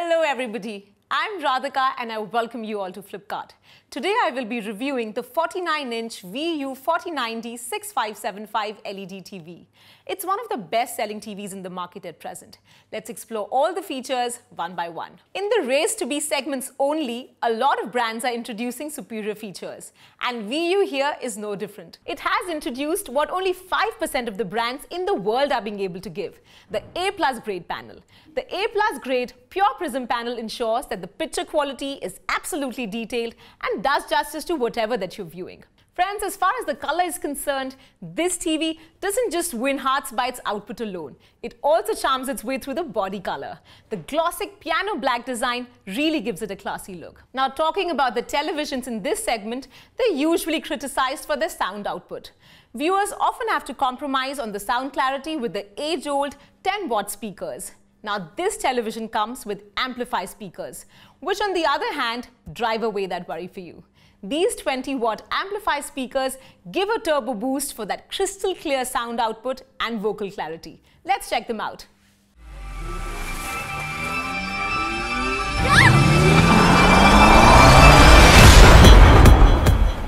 Hello everybody, I'm Radhika and I welcome you all to Flipkart. Today I will be reviewing the 49-inch VU 4090-6575 LED TV. It's one of the best-selling TVs in the market at present. Let's explore all the features one by one. In the race to be segments only, a lot of brands are introducing superior features. And VU here is no different. It has introduced what only 5% of the brands in the world are being able to give, the A+ grade panel. The A+ grade pure prism panel ensures that the picture quality is absolutely detailed and does justice to whatever that you're viewing. Friends, as far as the color is concerned, this TV doesn't just win hearts by its output alone. It also charms its way through the body color. The glossy piano black design really gives it a classy look. Now, talking about the televisions in this segment, they're usually criticized for their sound output. Viewers often have to compromise on the sound clarity with the age-old 10-watt speakers. Now, this television comes with Amplify speakers, which on the other hand, drive away that worry for you. These 20-watt Amplify speakers give a turbo boost for that crystal clear sound output and vocal clarity. Let's check them out.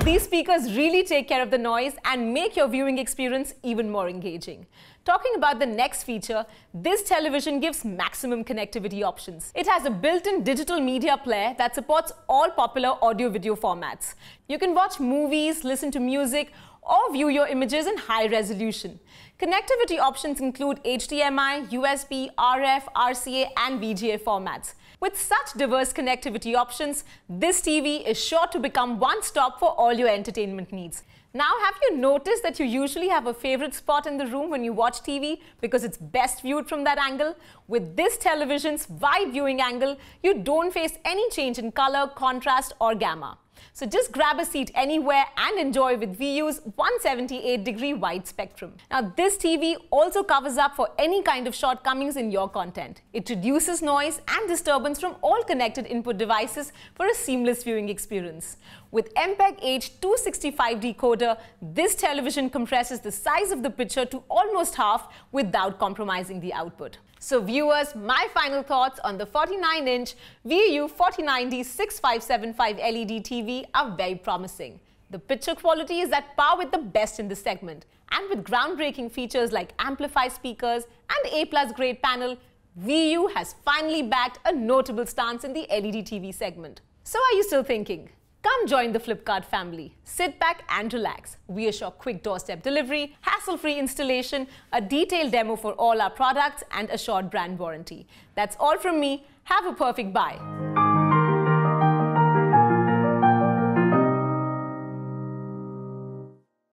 These speakers really take care of the noise and make your viewing experience even more engaging. Talking about the next feature, this television gives maximum connectivity options. It has a built-in digital media player that supports all popular audio-video formats. You can watch movies, listen to music, or view your images in high resolution. Connectivity options include HDMI, USB, RF, RCA, and VGA formats. With such diverse connectivity options, this TV is sure to become one stop for all your entertainment needs. Now, have you noticed that you usually have a favorite spot in the room when you watch TV because it's best viewed from that angle? With this television's wide viewing angle, you don't face any change in color, contrast, or gamma. So just grab a seat anywhere and enjoy with VU's 178-degree wide spectrum. Now, this TV also covers up for any kind of shortcomings in your content. It reduces noise and disturbance from all connected input devices for a seamless viewing experience. With MPEG-H 265 decoder, this television compresses the size of the picture to almost half without compromising the output. So viewers, my final thoughts on the 49-inch VU 4090-6575 LED TV are very promising. The picture quality is at par with the best in the segment. And with groundbreaking features like Amplify speakers and A+ grade panel, VU has finally backed a notable stance in the LED TV segment. So are you still thinking? Come join the Flipkart family. Sit back and relax. We assure quick doorstep delivery, hassle-free installation, a detailed demo for all our products, and assured brand warranty. That's all from me. Have a perfect buy.